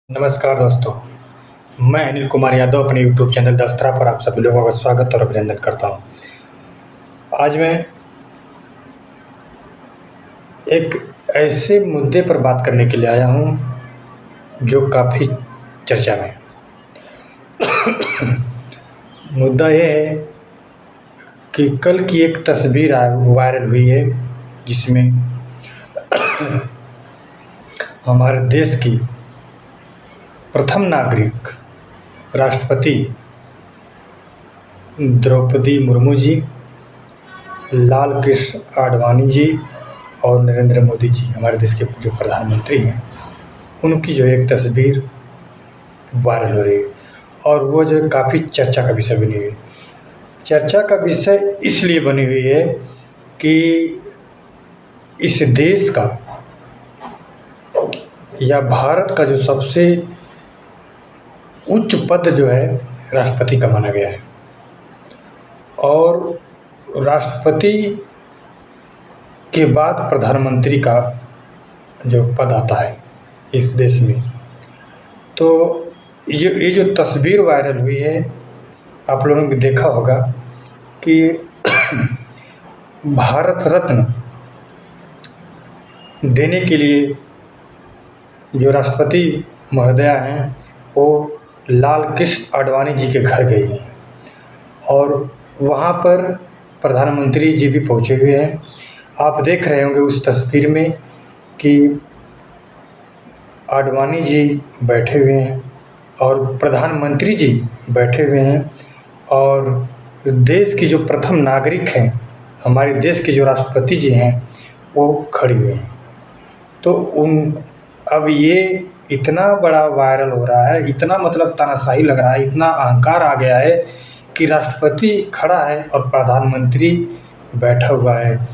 नमस्कार दोस्तों, मैं अनिल कुमार यादव अपने यूट्यूब चैनल दस्तरा पर आप सभी लोगों का स्वागत और अभिनंदन करता हूं। आज मैं एक ऐसे मुद्दे पर बात करने के लिए आया हूं जो काफ़ी चर्चा में है। मुद्दा यह है कि कल की एक तस्वीर वायरल हुई है जिसमें हमारे देश की प्रथम नागरिक राष्ट्रपति द्रौपदी मुर्मू जी, लाल कृष्ण आडवाणी जी और नरेंद्र मोदी जी, हमारे देश के जो प्रधानमंत्री हैं, उनकी जो एक तस्वीर वायरल हो रही है और वो जो काफ़ी चर्चा का विषय बनी हुई है। चर्चा का विषय इसलिए बनी हुई है कि इस देश का या भारत का जो सबसे उच्च पद जो है राष्ट्रपति का माना गया है और राष्ट्रपति के बाद प्रधानमंत्री का जो पद आता है इस देश में। तो ये जो तस्वीर वायरल हुई है, आप लोगों ने देखा होगा कि भारत रत्न देने के लिए जो राष्ट्रपति महोदया हैं वो लाल कृष्ण आडवाणी जी के घर गई हैं और वहाँ पर प्रधानमंत्री जी भी पहुँचे हुए हैं। आप देख रहे होंगे उस तस्वीर में कि आडवाणी जी बैठे हुए हैं और प्रधानमंत्री जी बैठे हुए हैं और देश की जो प्रथम नागरिक हैं, हमारे देश के जो राष्ट्रपति जी हैं, वो खड़े हुए हैं। तो अब ये इतना बड़ा वायरल हो रहा है, इतना मतलब तानाशाही लग रहा है, इतना अहंकार आ गया है कि राष्ट्रपति खड़ा है और प्रधानमंत्री बैठा हुआ है।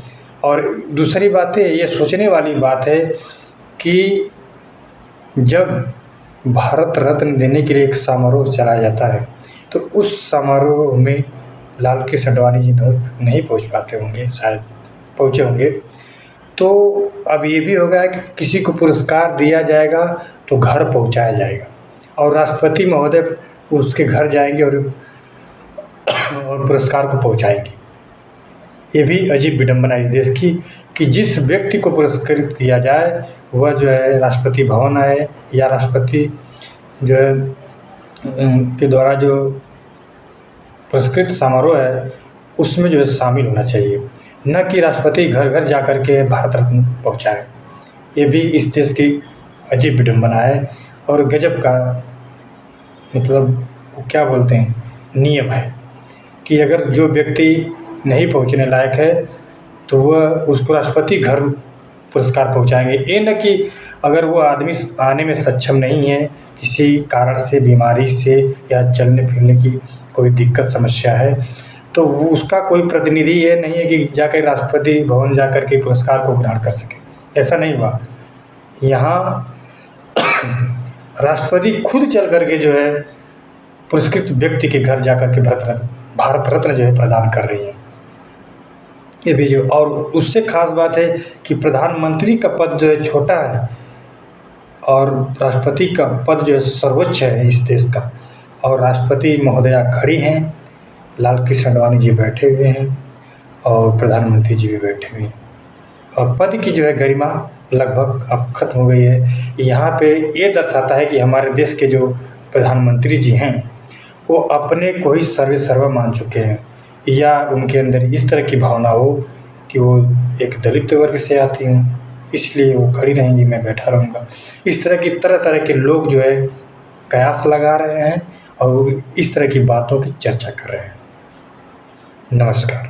और दूसरी बात है, ये सोचने वाली बात है कि जब भारत रत्न देने के लिए एक समारोह चलाया जाता है तो उस समारोह में लाल कृष्ण आडवाणी जी नहीं पहुंच पाते होंगे, शायद पहुंचे होंगे। तो अब ये भी होगा कि किसी को पुरस्कार दिया जाएगा तो घर पहुंचाया जाएगा और राष्ट्रपति महोदय उसके घर जाएंगे और पुरस्कार को पहुंचाएंगे। ये भी अजीब विडंबना है इस देश की कि जिस व्यक्ति को पुरस्कृत किया जाए वह जो है राष्ट्रपति भवन आए या राष्ट्रपति जो है के द्वारा जो पुरस्कृत समारोह है उसमें जो है शामिल होना चाहिए, न कि राष्ट्रपति घर घर जा कर के भारत रत्न पहुँचाए। ये भी इस देश की अजीब विडंबना है और गजब का मतलब क्या बोलते हैं नियम है कि अगर जो व्यक्ति नहीं पहुंचने लायक है तो वह उसको राष्ट्रपति घर पुरस्कार पहुंचाएंगे। ये न कि अगर वो आदमी आने में सक्षम नहीं है, किसी कारण से, बीमारी से या चलने फिरने की कोई दिक्कत समस्या है, तो वो उसका कोई प्रतिनिधि ये नहीं है कि जाकर राष्ट्रपति भवन जाकर के पुरस्कार को ग्रहण कर सके। ऐसा नहीं हुआ। यहाँ राष्ट्रपति खुद चल करके जो है पुरस्कृत व्यक्ति के घर जाकर के भारत रत्न जो है प्रदान कर रही है। ये भी जो और उससे खास बात है कि प्रधानमंत्री का पद जो है छोटा है और राष्ट्रपति का पद जो है सर्वोच्च है इस देश का। और राष्ट्रपति महोदया खड़ी हैं, लाल कृष्ण आडवाणी जी बैठे हुए हैं और प्रधानमंत्री जी भी बैठे हुए हैं और पद की जो है गरिमा लगभग अब खत्म हो गई है। यहाँ पे ये दर्शाता है कि हमारे देश के जो प्रधानमंत्री जी हैं वो अपने को ही सर्वा मान चुके हैं या उनके अंदर इस तरह की भावना हो कि वो एक दलित वर्ग से आती हूँ इसलिए वो खड़ी रहेंगी, मैं बैठा रहूँगा। इस तरह की तरह के लोग जो है कयास लगा रहे हैं और इस तरह की बातों की चर्चा कर रहे हैं। नमस्कार।